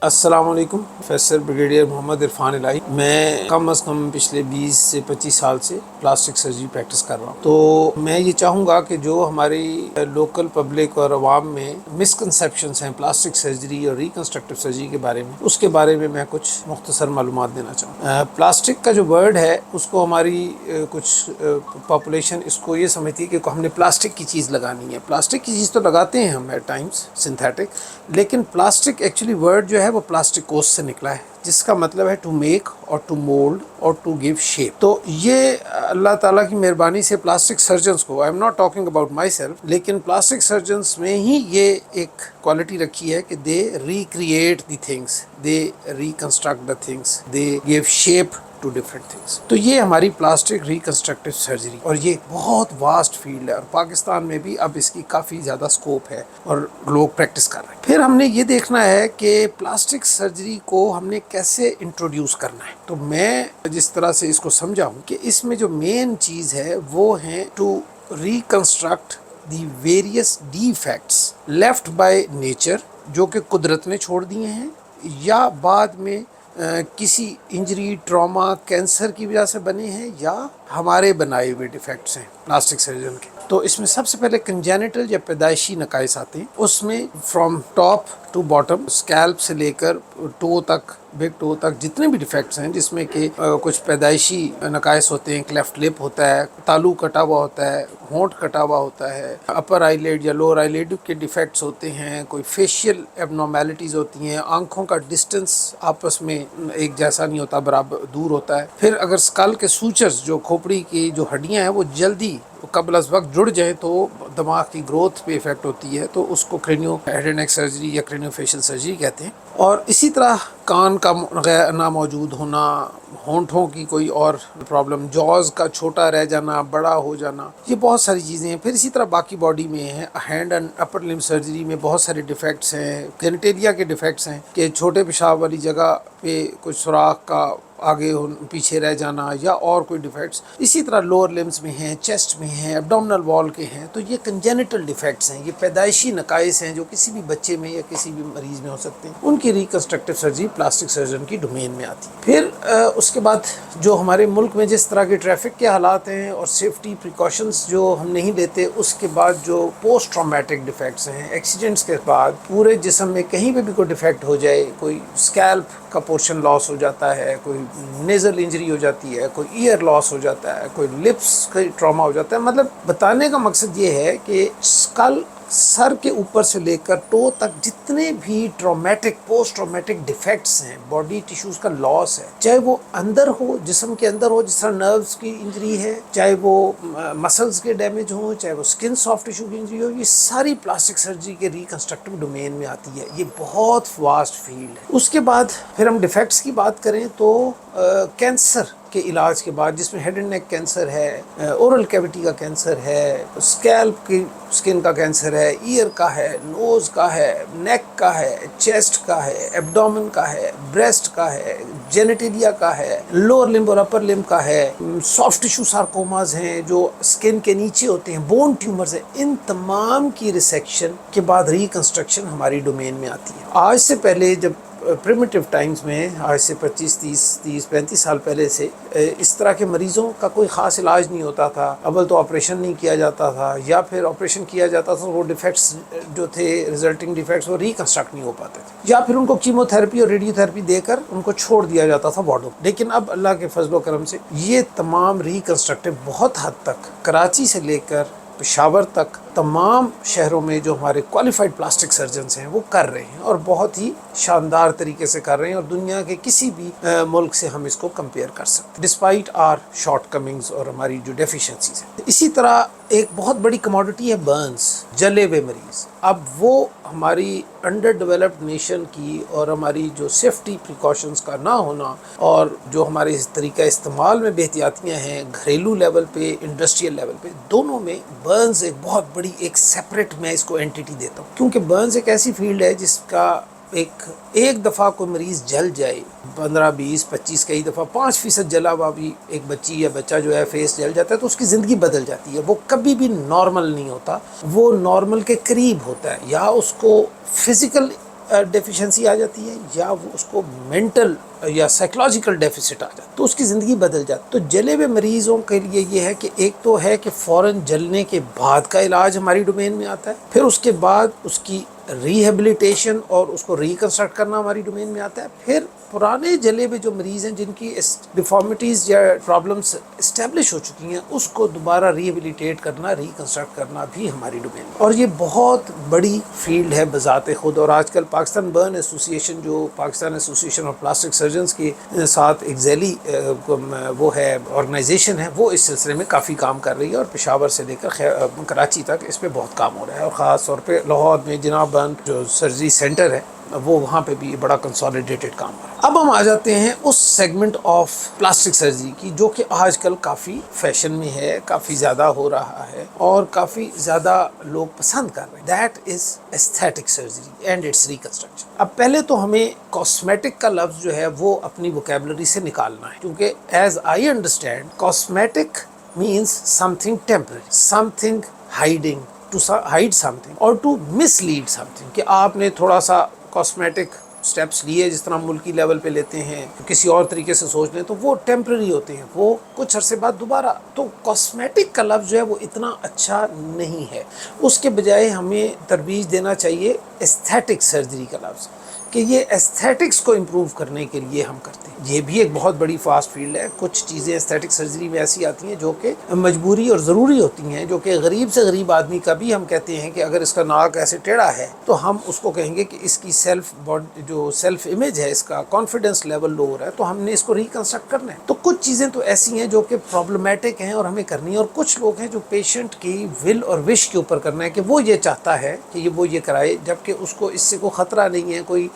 السلام علیکم. Professor brigadier محمد عرفان الہی. میں کم از کم پچھلے 20 سے 25 سال سے پلاسٹک سرجری پریکٹس کر رہا ہوں. تو میں یہ چاہوں گا کہ جو ہماری لوکل پبلک اور عوام میں مسکنسیپشنس ہیں پلاسٹک سرجری اور ریکنسٹرکٹیو سرجری کے بارے میں، اس کے بارے میں کچھ مختصر معلومات دینا چاہوں. پلاسٹک کا جو ورڈ ہے اس کو ہماری کچھ پاپولیشن اس کو یہ سمجھتی ہے کہ ہم نے پلاسٹک کی چیز لگانی ہے. پلاسٹک کی چیز تو لگاتے ہیں ہم ایٹ ٹائمس سنتھیٹک، لیکن پلاسٹک ایکچولی ورڈ جو ہے وہ پلاسٹکوس سے نکلا ہے، جس کا مطلب ہے ٹو میک اور ٹو مولڈ اور ٹو گیو شیپ. تو یہ اللہ تعالیٰ کی مہربانی سے پلاسٹک سرجنس کو، I am not talking about myself, لیکن پلاسٹک سرجنس میں ہی یہ ایک کوالٹی رکھی ہے کہ they recreate the things, they reconstruct the things, they give shape to different things. تو یہ ہماری پلاسٹک ریکنسٹرکٹیو سرجری، اور یہ بہت واسٹ فیلڈ ہے، اور پاکستان میں بھی اب اس کی کافی زیادہ اسکوپ ہے اور لوگ پریکٹس کر رہے ہیں. پھر ہم نے یہ دیکھنا ہے کہ پلاسٹک سرجری کو ہم نے کیسے انٹروڈیوس کرنا ہے. تو میں جس طرح سے اس کو سمجھا ہوں کہ اس میں جو مین چیز ہے وہ ہے to reconstruct the various defects left by nature, جو کہ قدرت نے چھوڑ دیے ہیں یا بعد میں کسی انجری، ٹراما، کینسر کی وجہ سے بنے ہیں، یا ہمارے بنائے ہوئے ڈیفیکٹس ہیں پلاسٹک سرجن کے. تو اس میں سب سے پہلے کنجینٹل یا پیدائشی نقائص آتے ہیں. اس میں from top to bottom, scalp سے لے کر ٹو تک، بگ ٹو تک جتنے بھی ڈیفیکٹس ہیں، جس میں کہ کچھ پیدائشی نقائص ہوتے ہیں. کلیفٹ لپ ہوتا ہے، تالو کٹا ہوا ہوتا ہے، ہونٹ کٹا ہوا ہوتا ہے، اپر آئی لیڈ یا لوور آئی لیڈ کے ڈیفیکٹس ہوتے ہیں، کوئی فیشیل ایب نارمیلٹیز ہوتی ہیں، آنکھوں کا ڈسٹنس آپس میں ایک جیسا نہیں ہوتا، برابر دور ہوتا ہے. پھر اگر اسکل کے سوچرز، جو کھوپڑی کی جو ہڈیاں ہیں وہ جلدی قبل از وقت جڑ جائیں تو دماغ کی گروتھ پہ افیکٹ ہوتی ہے، تو اس کو کرینیو ہیڈ اینڈ نیک سرجری یا کرینیو فیشل سرجری کہتے ہیں. اور اسی طرح کان کا نہ موجود ہونا، ہونٹوں کی کوئی اور پرابلم، جاز کا چھوٹا رہ جانا، بڑا ہو جانا، یہ بہت ساری چیزیں ہیں. پھر اسی طرح باقی باڈی میں ہیں، ہینڈ اینڈ اپر لم سرجری میں بہت سارے ڈیفیکٹس ہیں. کینیٹیریا کے ڈیفیکٹس ہیں کہ چھوٹے پیشاب والی جگہ پہ کچھ سوراخ کا آگے پیچھے رہ جانا، یا اور کوئی ڈیفیکٹس. اسی طرح لوور لمز میں ہیں، چیسٹ میں ہیں، ایبڈومنل وال کے ہیں. تو یہ کنجینیٹل ڈیفیکٹس ہیں، یہ پیدائشی نقائص ہیں جو کسی بھی بچے میں یا کسی بھی مریض میں ہو سکتے ہیں. ان کی ریکنسٹرکٹیو سرجری پلاسٹک سرجن کی ڈومین میں آتی ہے. پھر اس کے بعد جو ہمارے ملک میں جس طرح کے ٹریفک کے حالات ہیں اور سیفٹی پریکاشنز جو ہم نہیں لیتے، اس کے بعد جو پوسٹ ٹرامیٹک ڈیفیکٹس ہیں، ایکسیڈنٹس کے بعد پورے جسم میں کہیں پہ بھی کوئی ڈیفیکٹ ہو جائے، کوئی اسکیلپ کا پورشن لاس ہو جاتا ہے، کوئی نیزل انجری ہو جاتی ہے، کوئی ایئر لاس ہو جاتا ہے، کوئی لپس کا ٹراما ہو جاتا ہے. مطلب بتانے کا مقصد یہ ہے کہ اسکل، سر کے اوپر سے لے کر ٹو تک جتنے بھی ٹرامیٹک، پوسٹ ٹرامیٹک ڈیفیکٹس ہیں، باڈی ٹیشوز کا لاس ہے، چاہے وہ اندر ہو، جسم کے اندر ہو، جس طرح نروز کی انجری ہے، چاہے وہ مسلز کے ڈیمیج ہوں، چاہے وہ اسکن سافٹ ٹیشو کی انجری ہو، یہ ساری پلاسٹک سرجری کے ریکنسٹرکٹیو ڈومین میں آتی ہے. یہ بہت واسٹ فیلڈ ہے. اس کے بعد پھر ہم ڈیفیکٹس کی بات کریں تو کینسر کے علاج کے بعد، جس میں ہیڈ اینڈ نیک کینسر ہے، اورل کیویٹی کا کینسر ہے، اسکیلپ کی اسکن کا کینسر ہے، ایئر کا ہے، نوز کا ہے، نیک کا ہے، چیسٹ کا ہے، ایبڈومن کا ہے، بریسٹ کا ہے، جینیٹیلیا کا ہے، لوور لمب اور اپر لمب کا ہے، سافٹ ٹیشو سارکوماز ہیں جو اسکن کے نیچے ہوتے ہیں، بون ٹیومرز ہیں. ان تمام کی ریسیکشن کے بعد ریکنسٹرکشن ہماری ڈومین میں آتی ہے. آج سے پہلے جب پریمیٹیو ٹائمز میں، آج سے 35 سال پہلے سے اس طرح کے مریضوں کا کوئی خاص علاج نہیں ہوتا تھا. اول تو آپریشن نہیں کیا جاتا تھا، یا پھر آپریشن کیا جاتا تھا، وہ ڈیفیکٹس جو تھے، ریزلٹنگ ڈیفیکٹس، وہ ریکنسٹرکٹ نہیں ہو پاتے تھے، یا پھر ان کو کیمو تھراپی اور ریڈیو تھراپی دے کر ان کو چھوڑ دیا جاتا تھا وارڈوں. لیکن اب اللہ کے فضل و کرم سے یہ تمام ریکنسٹرکٹیو بہت حد تک کراچی سے لے کر پشاور تک تمام شہروں میں جو ہمارے کوالیفائڈ پلاسٹک سرجنز ہیں وہ کر رہے ہیں، اور بہت ہی شاندار طریقے سے کر رہے ہیں، اور دنیا کے کسی بھی ملک سے ہم اس کو کمپیئر کر سکتے ہیں ڈسپائٹ آر شارٹ کمنگز اور ہماری جو ڈیفیشنسیز ہیں. اسی طرح ایک بہت بڑی کموڈٹی ہے برنز، جلے ہوئے مریض. اب وہ ہماری انڈر ڈیولپڈ نیشن کی اور ہماری جو سیفٹی پریکاشنز کا نہ ہونا، اور جو ہمارے اس طریقہ استعمال میں بے احتیاطیاں ہیں، گھریلو لیول پہ، انڈسٹریل لیول پہ، دونوں میں برنز ایک بہت بڑی ایک سیپریٹ میں اس کو اینٹیٹی دیتا ہوں. کیونکہ برنز ایک ایسی فیلڈ ہے جس کا ایک دفعہ کوئی مریض جل جائے، 15 20 25 کئی دفعہ 5% جلا ہوا بھی ایک بچی یا بچہ جو ہے فیس جل جاتا ہے، تو اس کی زندگی بدل جاتی ہے. وہ کبھی بھی نارمل نہیں ہوتا، وہ نارمل کے قریب ہوتا ہے، یا اس کو فزیکل ڈیفیشنسی آ جاتی ہے یا وہ اس کو مینٹل یا سائیکلوجیکل ڈیفیسٹ آ جاتا ہے تو اس کی زندگی بدل جاتی. تو جلے ہوئے مریضوں کے لیے یہ ہے کہ ایک تو ہے کہ فوراً جلنے کے بعد کا علاج ہماری ڈومین میں آتا ہے, پھر اس کے بعد اس کی ریہیبلیٹیشن اور اس کو ریکنسٹرکٹ کرنا ہماری ڈومین میں آتا ہے, پھر پرانے جلے ہوئے جو مریض ہیں جن کی ڈیفارمیٹیز یا پرابلمس اسٹیبلش ہو چکی ہیں اس کو دوبارہ ریہیبلیٹیٹ کرنا, ریکنسٹرکٹ کرنا بھی ہماری ڈومین میں. اور یہ بہت بڑی فیلڈ ہے بذات خود, اور آج کل پاکستان برن ایسوسی ایشن جو پاکستان ایسوسی ایشن آف پلاسٹک سرجنز کے ساتھ ایک ذیلی وہ ہے آرگنائزیشن ہے, وہ اس سلسلے میں کافی کام کر رہی ہے, اور پشاور سے لے کر کراچی تک اس پہ بہت کام ہو رہا ہے. اور خاص طور پہ لاہور میں جناب برن جو سرجری سینٹر ہے وہ وہاں پہ بھی بڑا کنسالیڈیٹڈ کام ہو رہا ہے. اب ہم آ جاتے ہیں اس سیگمنٹ آف پلاسٹک سرجری کی جو کہ آج کل کافی فیشن میں ہے, کافی زیادہ ہو رہا ہے اور کافی زیادہ لوگ پسند کر رہے ہیں. That is aesthetic surgery and its reconstruction. اب پہلے تو ہمیں کاسمیٹک کا لفظ جو ہے وہ اپنی ووکیبلری سے نکالنا ہے, کیونکہ as I understand cosmetic means something temporary, something hiding, to hide something اور to mislead something, کہ آپ نے تھوڑا سا کاسمیٹک سٹیپس لیے جس طرح ملکی لیول پہ لیتے ہیں, کسی اور طریقے سے سوچ لیں تو وہ ٹیمپرری ہوتے ہیں, وہ کچھ عرصے بعد دوبارہ. تو کاسمیٹک کا لفظ جو ہے وہ اتنا اچھا نہیں ہے, اس کے بجائے ہمیں ترویج دینا چاہیے ایستھیٹک سرجری کا لفظ, کہ یہ ایستھیٹکس کو امپروو کرنے کے لیے ہم کرتے ہیں. یہ بھی ایک بہت بڑی فاسٹ فیلڈ ہے. کچھ چیزیں ایستھیٹک سرجری میں ایسی آتی ہیں جو کہ مجبوری اور ضروری ہوتی ہیں, جو کہ غریب سے غریب آدمی کا بھی ہم کہتے ہیں کہ اگر اس کا ناک ایسے ٹیڑھا ہے تو ہم اس کو کہیں گے کہ اس کی جو سیلف امیج ہے, اس کا کانفیڈنس لیول لو ہو رہا ہے, تو ہم نے اس کو ریکنسٹرکٹ کرنا ہے. تو کچھ چیزیں تو ایسی ہیں جو کہ پرابلمیٹک ہیں اور ہمیں کرنی ہے, اور کچھ لوگ ہیں جو پیشنٹ کی ول اور وش کے اوپر کرنا ہے کہ وہ یہ چاہتا ہے کہ وہ یہ کرائے, جبکہ اس کو اس سے کوئی خطرہ نہیں ہے, کوئی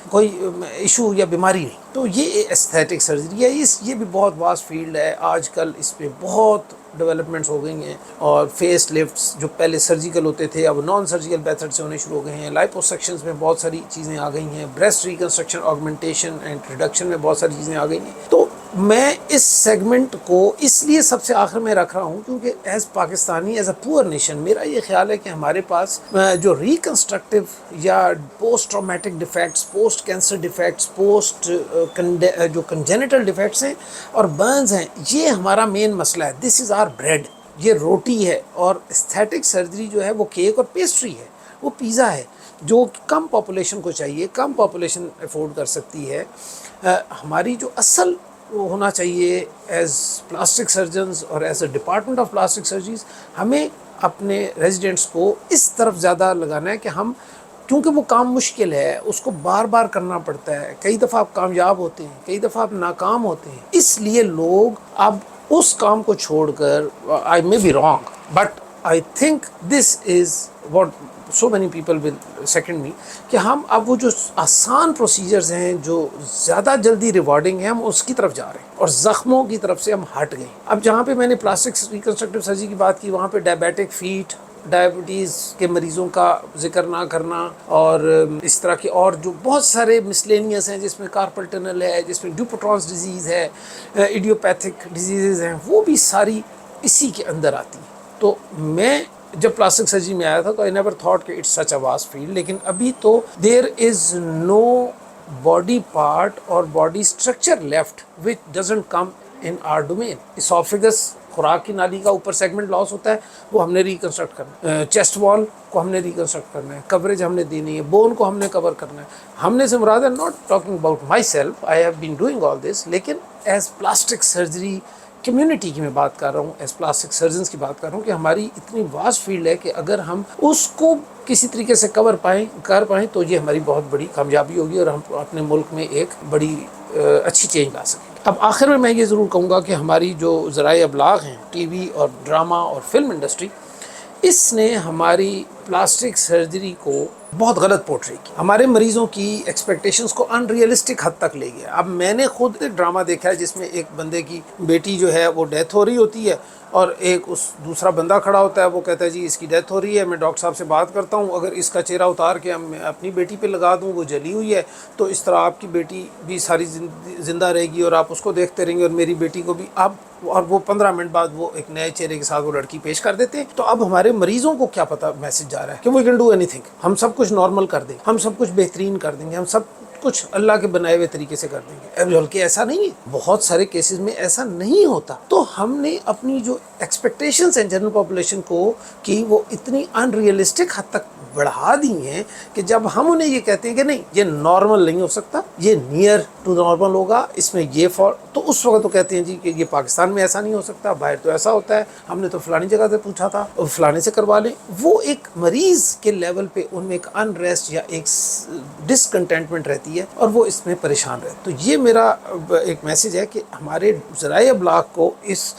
ایشو یا بیماری نہیں. تو یہ ایستھیٹک سرجری ہے. یہ بھی بہت واسٹ فیلڈ ہے. آج کل اس پہ بہت ڈیولپمنٹس ہو گئی ہیں, اور فیس لفٹس جو پہلے سرجیکل ہوتے تھے اب نان سرجیکل میتھڈ سے ہونے شروع ہو گئے ہیں. لائپوسیکشنز میں بہت ساری چیزیں آ گئی ہیں, breast reconstruction, augmentation and reduction میں بہت ساری چیزیں آ گئی ہیں. تو میں اس سیگمنٹ کو اس لیے سب سے آخر میں رکھ رہا ہوں کیونکہ ایز پاکستانی, ایز اے پور نیشن, میرا یہ خیال ہے کہ ہمارے پاس جو ریکنسٹرکٹیو یا post traumatic defects, post cancer defects, post جو کنجینیٹل ڈیفیکٹس ہیں اور برنز ہیں, یہ ہمارا مین مسئلہ ہے. دس از آر بریڈ, یہ روٹی ہے. اور ایستھیٹک سرجری جو ہے وہ کیک اور پیسٹری ہے, وہ پیزا ہے, جو کم پاپولیشن کو چاہیے, کم پاپولیشن افورڈ کر سکتی ہے. ہماری جو اصل ہونا چاہیے ایز پلاسٹک سرجنز اور as a department of plastic surgeries, ہمیں اپنے ریزیڈنٹس کو اس طرف زیادہ لگانا ہے کہ ہم, کیونکہ وہ کام مشکل ہے, اس کو بار بار کرنا پڑتا ہے, کئی دفعہ آپ کامیاب ہوتے ہیں, کئی دفعہ آپ ناکام ہوتے ہیں, اس لیے لوگ اب اس کام کو چھوڑ کر, I may be wrong but I think this is what so many people will second me, کہ ہم اب وہ جو آسان پروسیجرز ہیں جو زیادہ جلدی ریوارڈنگ ہیں, ہم اس کی طرف جا رہے ہیں اور زخموں کی طرف سے ہم ہٹ گئے. اب جہاں پہ میں نے پلاسٹک ریکنسٹرکٹیو سرجری کی بات کی, وہاں پہ ڈائبیٹک فیٹ, ڈائبٹیز کے مریضوں کا ذکر نہ کرنا, اور اس طرح کے اور جو بہت سارے مسلینیس ہیں جس میں کارپل ٹنل ہے, جس میں ڈیوپوٹرانس ڈیزیز ہے, ایڈیوپیتھک ڈیزیزز ہیں, وہ بھی ساری اسی کے اندر آتی ہیں. تو میں جب پلاسٹک سرجری میں آیا تھا تو آئی نیور تھاٹ کہ it's such a vast field, لیکن ابھی تو there is no body part اور body structure left which doesn't come in our domain. Oesophagus, خوراک کی نالی کا اوپر سیگمنٹ لاس ہوتا ہے, وہ ہم نے ریکنسٹرکٹ کرنا ہے. چیسٹ وال کو ہم نے ریکنسٹرکٹ کرنا ہے, کوریج ہم نے دینی ہے, بون کو ہم نے کور کرنا ہے. ہم نے سے مراد ہے, not talking about myself, I have been doing all this, لیکن ایز پلاسٹک سرجری کمیونٹی کی میں بات کر رہا ہوں, ایز پلاسٹک سرجنز کی بات کر رہا ہوں, کہ ہماری اتنی واسٹ فیلڈ ہے کہ اگر ہم اس کو کسی طریقے سے کر پائیں تو یہ ہماری بہت بڑی کامیابی ہوگی, اور ہم اپنے ملک میں ایک بڑی اچھی چینج لا سکیں. اب آخر میں یہ ضرور کہوں گا کہ ہماری جو ذرائع ابلاغ ہیں, ٹی وی اور ڈرامہ اور فلم انڈسٹری, اس نے ہماری پلاسٹک سرجری کو بہت غلط پورٹری کی, ہمارے مریضوں کی ایکسپیکٹیشنز کو ان ریئلسٹک حد تک لے گیا. اب میں نے خود ایک ڈرامہ دیکھا ہے جس میں ایک بندے کی بیٹی جو ہے وہ ڈیتھ ہو رہی ہوتی ہے, اور ایک اس دوسرا بندہ کھڑا ہوتا ہے، وہ کہتا ہے جی اس کی ڈیتھ ہو رہی ہے، میں ڈاکٹر صاحب سے بات کرتا ہوں، اگر اس کا چہرہ اتار کے میں اپنی بیٹی پہ لگا دوں، وہ جلی ہوئی ہے، تو اس طرح آپ کی بیٹی بھی ساری زندہ رہے گی اور آپ اس کو دیکھتے رہیں گے، اور میری بیٹی کو بھی آپ، اور وہ 15 منٹ بعد وہ ایک نئے چہرے کے ساتھ وہ لڑکی پیش کر دیتے ہیں۔ تو اب ہمارے مریضوں کو کیا پتہ میسج جا رہا ہے کہ وی کین ڈو اینی تھنگ، ہم سب کچھ نارمل کر دیں گے، ہم سب کچھ بہترین کر دیں گے، ہم سب کچھ اللہ کے بنائے ہوئے طریقے سے کر دیں گے، بلکہ ایسا نہیں ہے، بہت سارے کیسز میں ایسا نہیں ہوتا۔ تو ہم نے اپنی جو ایکسپیکٹیشنز ہیں جنرل پاپولیشن کو کہ وہ اتنی ان ریئلسٹک حد تک بڑھا دی ہیں کہ جب ہم انہیں یہ کہتے ہیں کہ نہیں یہ نارمل نہیں ہو سکتا، یہ نیئر ٹو نارمل ہوگا، اس میں یہ تو اس وقت تو کہتے ہیں جی کہ یہ پاکستان میں ایسا نہیں ہو سکتا، باہر تو ایسا ہوتا ہے، ہم نے تو فلانی جگہ سے پوچھا تھا اور فلانے سے کروا لیں۔ وہ ایک مریض کے لیول پہ ان میں ایک انریسٹ یا ایک ڈسکنٹینٹمنٹ رہتی ہے اور وہ اس میں پریشان رہتے۔ تو یہ میرا ایک میسج ہے کہ ہمارے ذرائع ابلاغ کو اس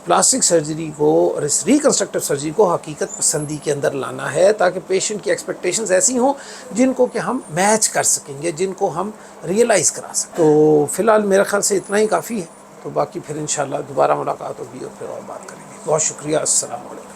پلاسٹک سرجری کو اور اس ریکنسٹرکٹیو سرجری کو حقیقت پسندی کے اندر لانا ہے، تاکہ پیشنٹ کی ایکسپیکٹیشنز ایسی ہوں جن کو کہ ہم میچ کر سکیں گے، جن کو ہم ریئلائز کرا سکیں۔ تو فی الحال میرے خیال سے اتنا ہی کافی ہے، تو باقی پھر انشاءاللہ دوبارہ ملاقات ہوگی اور پھر اور بات کریں گے۔ بہت شکریہ، السلام علیکم۔